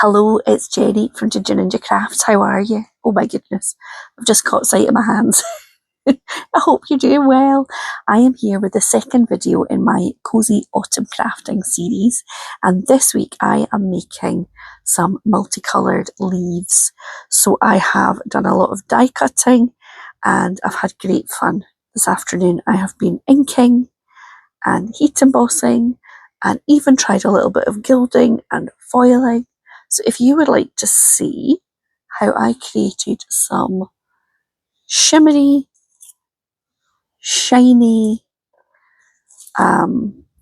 Hello, it's Jenny from Ginger Ninja Crafts. How are you? Oh my goodness, I've just caught sight of my hands. I hope you're doing well. I am here with the second video in my Cosy Autumn Crafting Series, and this week I am making some multicoloured leaves. So I have done a lot of die cutting and I've had great fun. This afternoon I have been inking and heat embossing and even tried a little bit of gilding and foiling. So if you would like to see how I created some shimmery, shiny,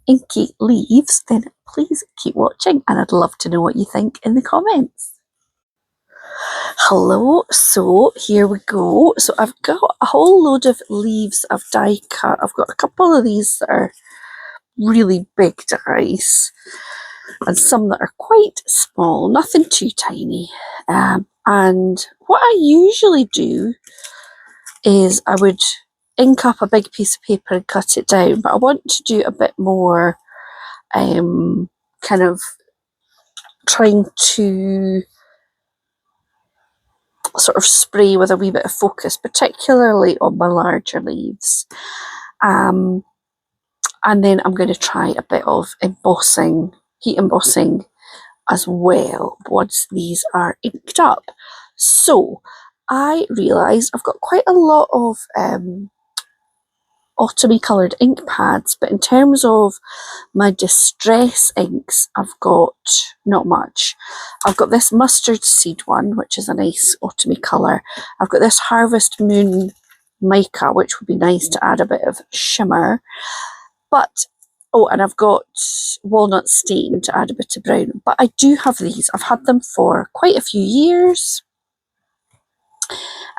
inky leaves, then please keep watching and I'd love to know what you think in the comments. Hello, so here we go. So I've got a whole load of leaves I've die cut. I've got a couple of these that are really big dies and some that are quite small, nothing too tiny. And what I usually do is I would ink up a big piece of paper and cut it down, but I want to do a bit more kind of trying to sort of spray with a wee bit of focus, particularly on my larger leaves. And then I'm going to try a bit of embossing, heat embossing as well once these are inked up. So I realised I've got quite a lot of autumny coloured ink pads, but in terms of my distress inks I've got not much. I've got this mustard seed one, which is a nice autumny colour. I've got this Harvest Moon mica, which would be nice to add a bit of shimmer. But oh, and I've got walnut stain to add a bit of brown. But I do have these. I've had them for quite a few years.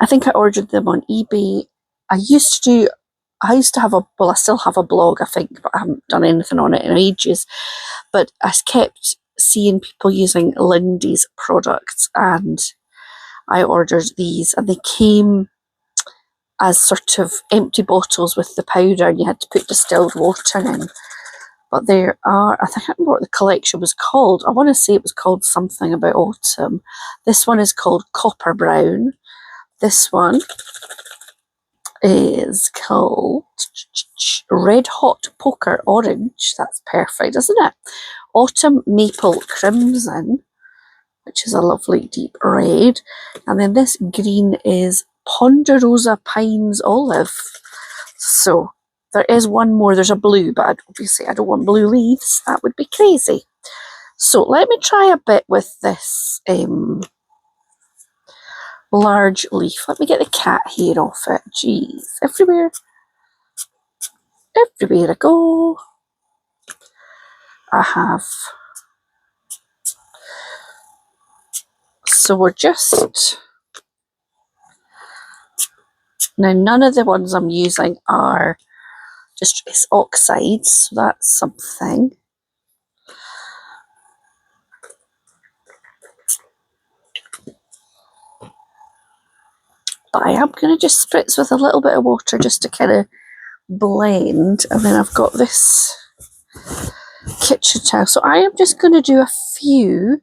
I think I ordered them on eBay. I used to have I still have a blog, I think, but I haven't done anything on it in ages. But I kept seeing people using Lindys products, and I ordered these, and they came as sort of empty bottles with the powder, and you had to put distilled water in. But there are, I can't remember what the collection was called. I want to say it was called something about autumn. This one is called Copper Brown. This one is called Red Hot Poker Orange. That's perfect, isn't it? Autumn Maple Crimson, which is a lovely deep red. And then this green is Ponderosa Pines Olive. So there is one more. There's a blue, but obviously I don't want blue leaves. That would be crazy. So let me try a bit with this large leaf. Let me get the cat hair off it. Jeez, everywhere I go, I have. So we're just, now none of the ones I'm using are Distress oxides, so that's something. But I am going to just spritz with a little bit of water just to kind of blend. And then I've got this kitchen towel. So I am just going to do a few.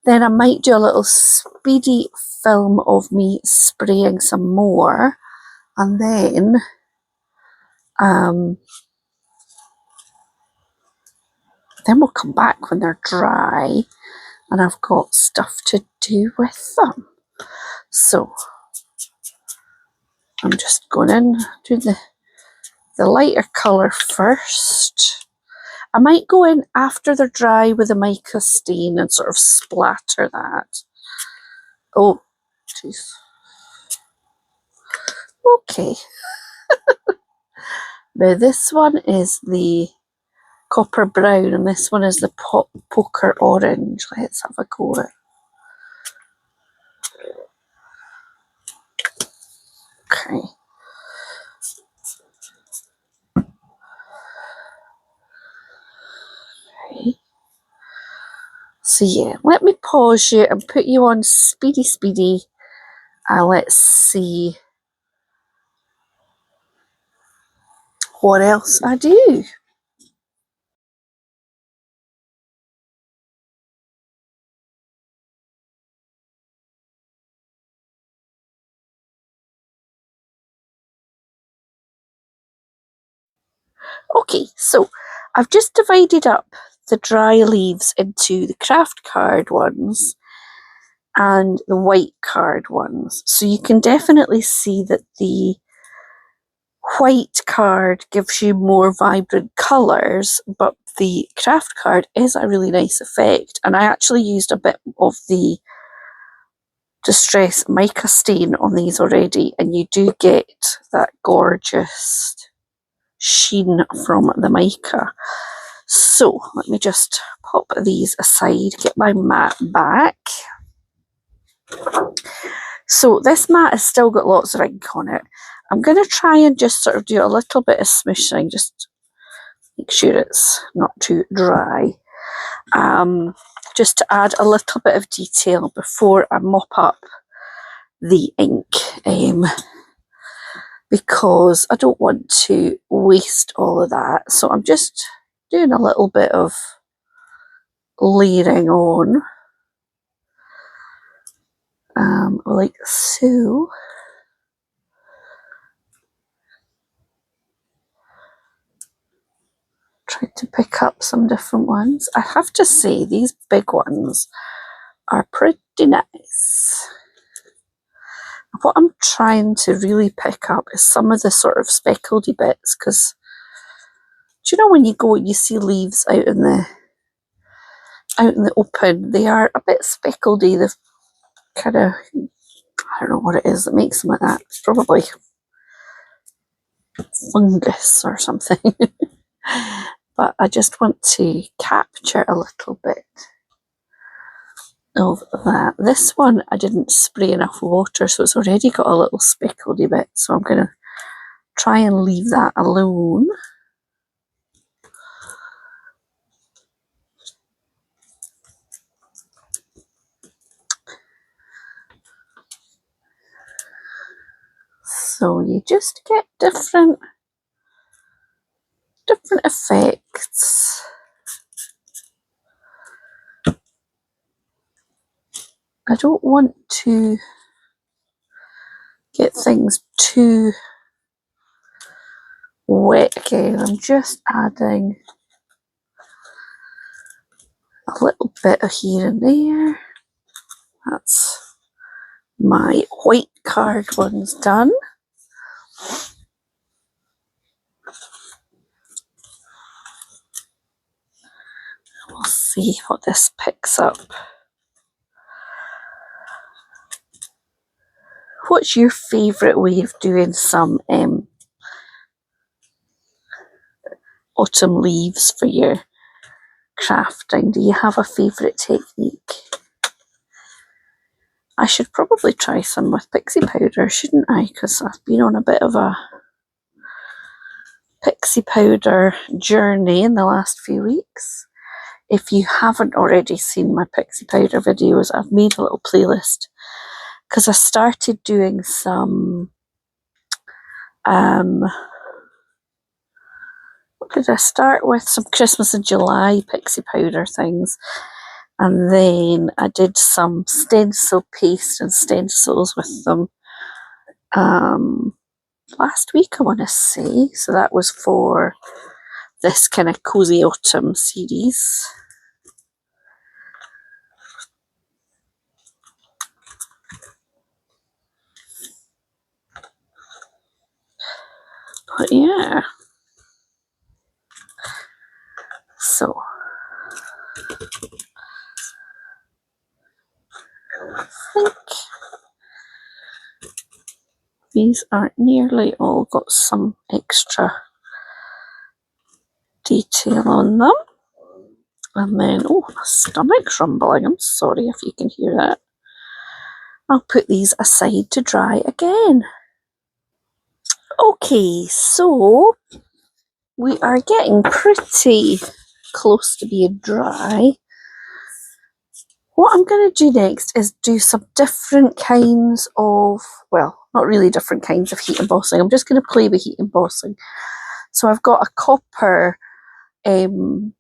Then I might do a little speedy film of me spraying some more. And then we'll come back when they're dry and I've got stuff to do with them. So I'm just going in to the lighter colour first. I might go in after they're dry with the mica stain and sort of splatter that. Oh, jeez. Okay. Now this one is the copper brown and this one is the poker orange. Let's have a go at it. Okay. So yeah, let me pause you and put you on speedy, and let's see what else I do. Okay, so I've just divided up the dry leaves into the craft card ones and the white card ones. So you can definitely see that the white card gives you more vibrant colours, but the craft card is a really nice effect. And I actually used a bit of the Distress Mica stain on these already, and you do get that gorgeous sheen from the mica. So let me just pop these aside, get my mat back. So this mat has still got lots of ink on it. I'm going to try and just sort of do a little bit of smooshing, just make sure it's not too dry. Just to add a little bit of detail before I mop up the ink, because I don't want to waste all of that. So I'm just doing a little bit of layering on, like so. Tried to pick up some different ones. I have to say these big ones are pretty nice. What I'm trying to really pick up is some of the sort of speckledy bits, because do you know when you go and you see leaves out in the open, they are a bit speckledy. They've kind of, I don't know what it is that makes them like that. It's probably fungus or something. But I just want to capture a little bit of that. This one I didn't spray enough water, so it's already got a little speckledy bit, so I'm going to try and leave that alone. So you just get different effects. I don't want to get things too wet again. I'm just adding a little bit of here and there. That's my white card ones done. We'll see what this picks up. What's your favourite way of doing some autumn leaves for your crafting? Do you have a favourite technique? I should probably try some with pixie powder, shouldn't I? Because I've been on a bit of a pixie powder journey in the last few weeks. If you haven't already seen my pixie powder videos, I've made a little playlist because I started doing some what did I start with? Some Christmas in July pixie powder things, and then I did some stencil paste and stencils with them last week, I want to say. So that was for this kind of Cosy Autumn series. But yeah, so I think these aren't nearly all got some extra detail on them. And then, oh, my stomach's rumbling. I'm sorry if you can hear that. I'll put these aside to dry again. Okay, so we are getting pretty close to being dry. What I'm going to do next is do some different kinds of, well, not really different kinds of heat embossing. I'm just going to play with heat embossing. So I've got a copper embossing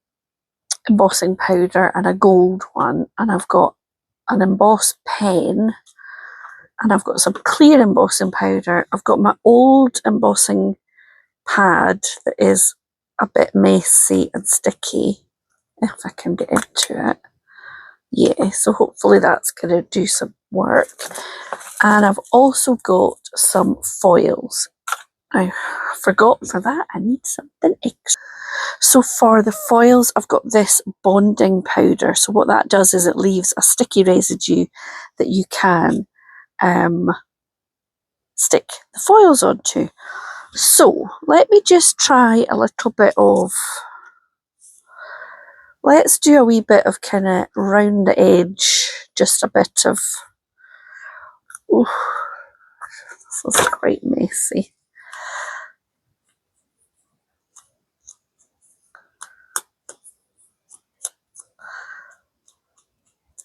powder and a gold one, and I've got an emboss pen, and I've got some clear embossing powder. I've got my old embossing pad that is a bit messy and sticky if I can get into it. Yeah, so hopefully that's going to do some work. And I've also got some foils. I forgot for that, I need something extra. So for the foils, I've got this bonding powder. So what that does is it leaves a sticky residue that you can stick the foils onto. So let me just try a little bit of, let's do a wee bit of kind of round the edge, just a bit of, ooh, this is quite messy.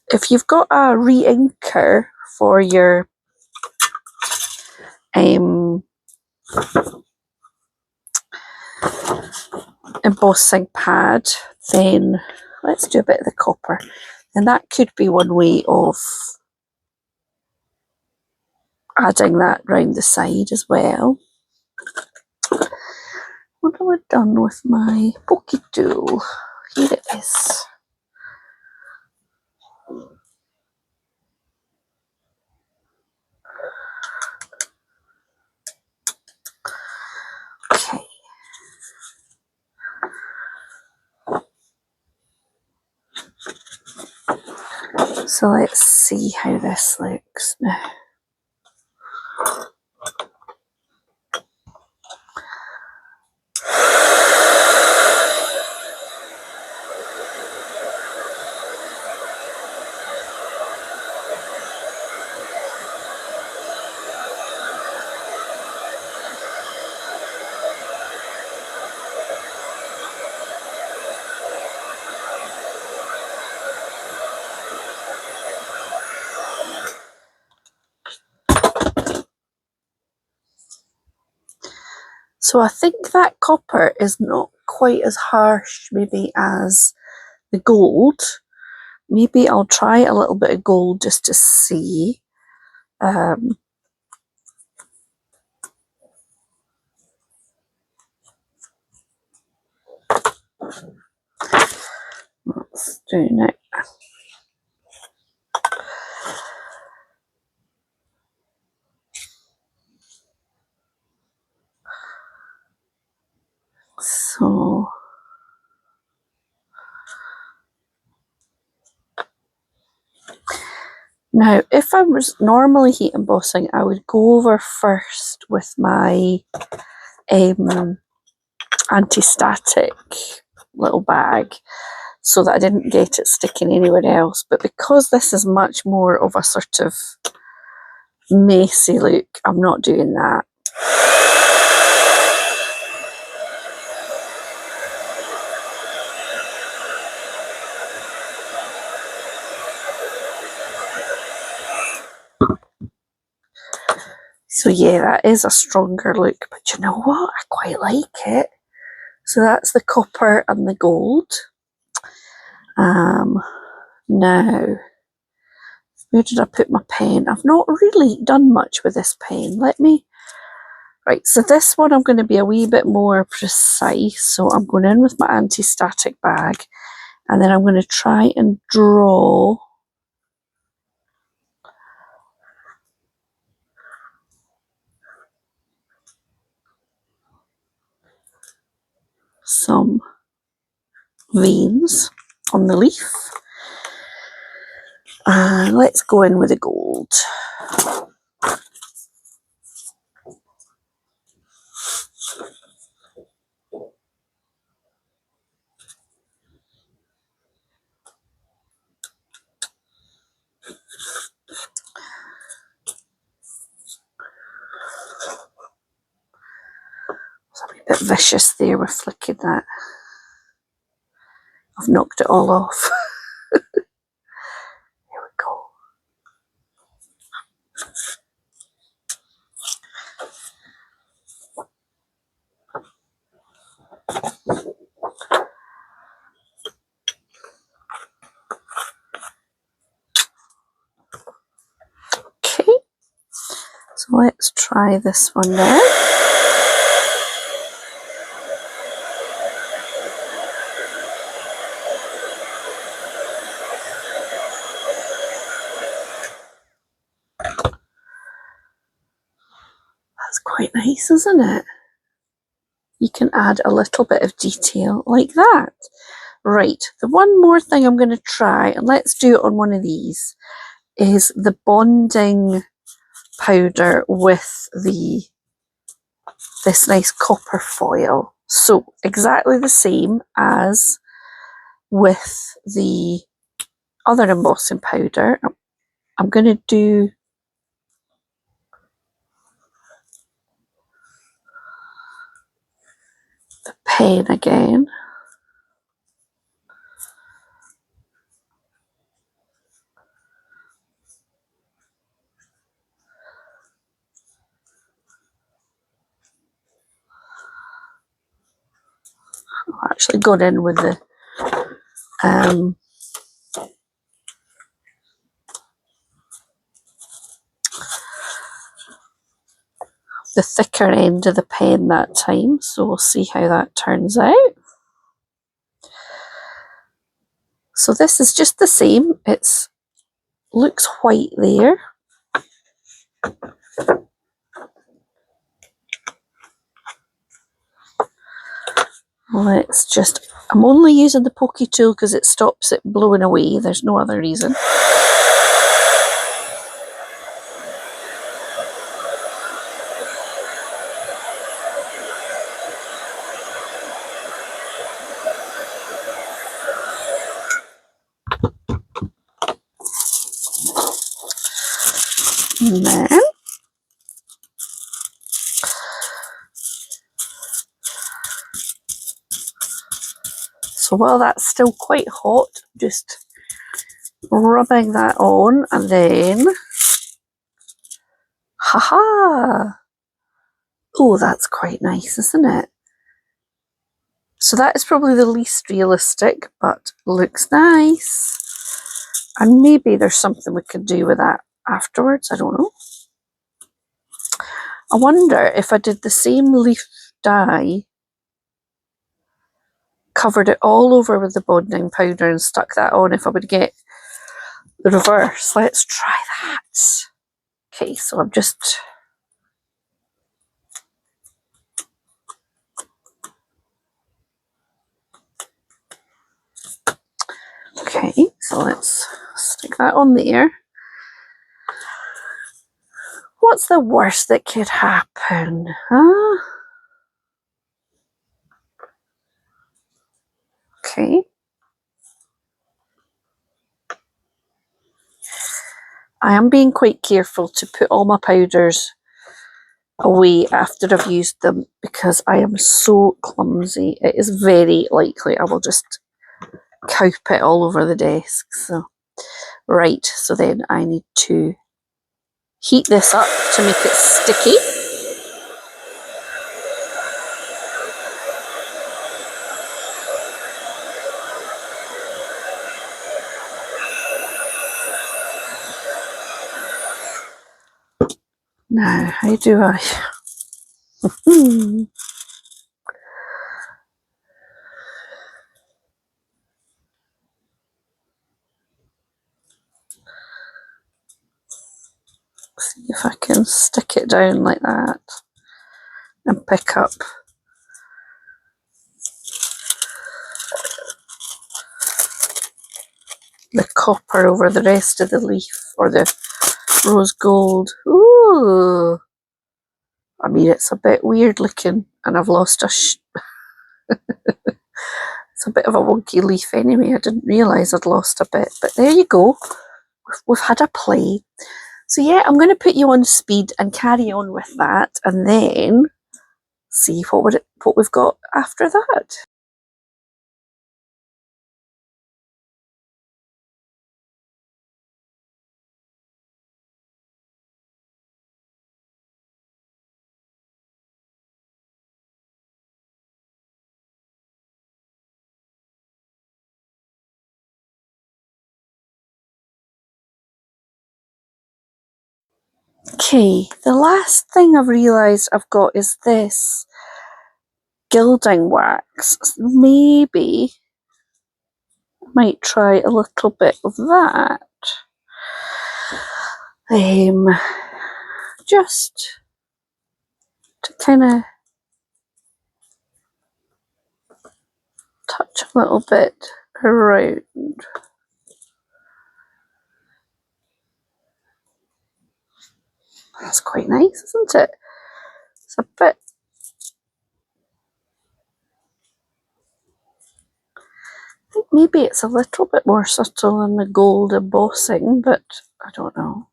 If you've got a re-inker for your embossing pad, then let's do a bit of the copper. And that could be one way of adding that round the side as well. What have I done with my pokey tool? Here it is. Okay. So let's see how this looks now. So I think that copper is not quite as harsh maybe as the gold. Maybe I'll try a little bit of gold just to see. Let's do it. So now, if I was normally heat embossing, I would go over first with my anti-static little bag so that I didn't get it sticking anywhere else. But because this is much more of a sort of messy look, I'm not doing that. So yeah, that is a stronger look, but you know what? I quite like it. So that's the copper and the gold. Now, where did I put my pen? I've not really done much with this pen. Right, so this one I'm going to be a wee bit more precise. So I'm going in with my anti-static bag, and then I'm going to try and draw some veins on the leaf. And let's go in with the gold. It's a wee bit vicious there with flicking that. I've knocked it all off. There we go. Okay, so let's try this one now. quite nice, isn't it? You can add a little bit of detail like that. Right, the one more thing I'm going to try, and let's do it on one of these, is the bonding powder with this nice copper foil. So exactly the same as with the other embossing powder. I'm going to do the pen again. I've actually gone in with the thicker end of the pen that time, so we'll see how that turns out. So this is just the same, it's looks white there. Let's just, I'm only using the pokey tool because it stops it blowing away, there's no other reason. And then, so while that's still quite hot, just rubbing that on, and then, haha! Oh, that's quite nice, isn't it? So that is probably the least realistic, but looks nice. And maybe there's something we could do with that afterwards, I don't know. I wonder if I did the same leaf dye, covered it all over with the bonding powder and stuck that on, if I would get the reverse. Let's try that. Okay, so I'm just... Okay, so let's stick that on there. What's the worst that could happen? Huh? Okay. I am being quite careful to put all my powders away after I've used them because I am so clumsy. It is very likely I will just cowp it all over the desk. So, right, so then I need to heat this up to make it sticky. Now, how do I... See if I can stick it down like that and pick up the copper over the rest of the leaf, or the rose gold. Ooh! I mean, it's a bit weird looking, and I've lost it's a bit of a wonky leaf anyway. I didn't realise I'd lost a bit, but there you go. We've had a play. So yeah, I'm going to put you on speed and carry on with that, and then see what we've got after that. Okay, the last thing I've realised I've got is this gilding wax. Maybe I might try a little bit of that. Just to kind of touch a little bit around. That's quite nice, isn't it? It's a bit, I think maybe it's a little bit more subtle than the gold embossing, but I don't know.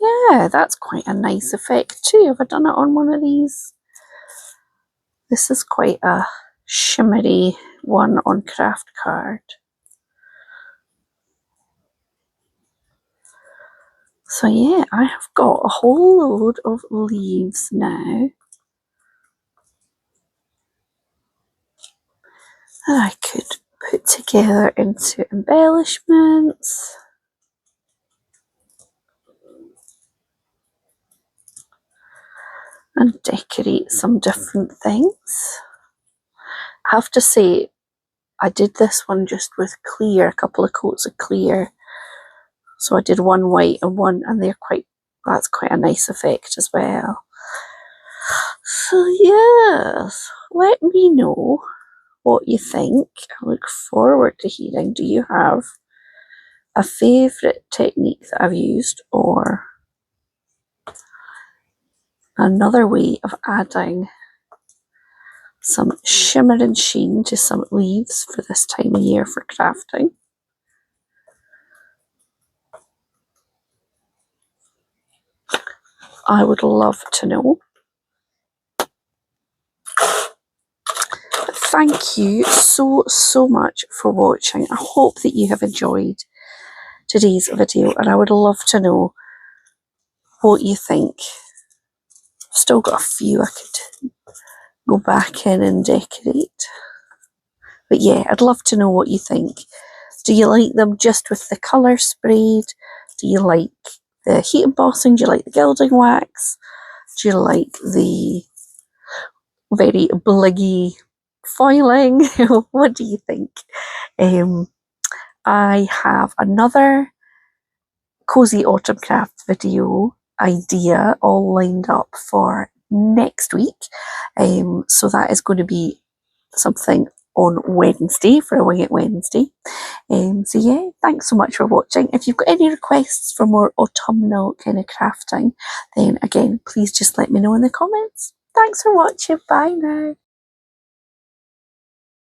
Yeah, that's quite a nice effect too. Have I done it on one of these? This is quite a shimmery one on craft card. So yeah, I have got a whole load of leaves now that I could put together into embellishments. And decorate some different things. I have to say, I did this one just with clear, a couple of coats of clear. So I did one white and one, and that's quite a nice effect as well. So yes, let me know what you think. I look forward to hearing. Do you have a favourite technique that I've used, or another way of adding some shimmer and sheen to some leaves for this time of year for crafting? I would love to know. Thank you so much for watching. I hope that you have enjoyed today's video, and I would love to know what you think. I've still got a few I could go back in and decorate. But yeah, I'd love to know what you think. Do you like them just with the colour sprayed? Do you like the heat embossing? Do you like the gilding wax? Do you like the very bliggy foiling? What do you think? I have another Cosy Autumn Craft video idea all lined up for next week. So that is going to be something on Wednesday, for a Wing It Wednesday. So yeah, thanks so much for watching. If you've got any requests for more autumnal kind of crafting, then again, please just let me know in the comments. Thanks for watching. Bye now.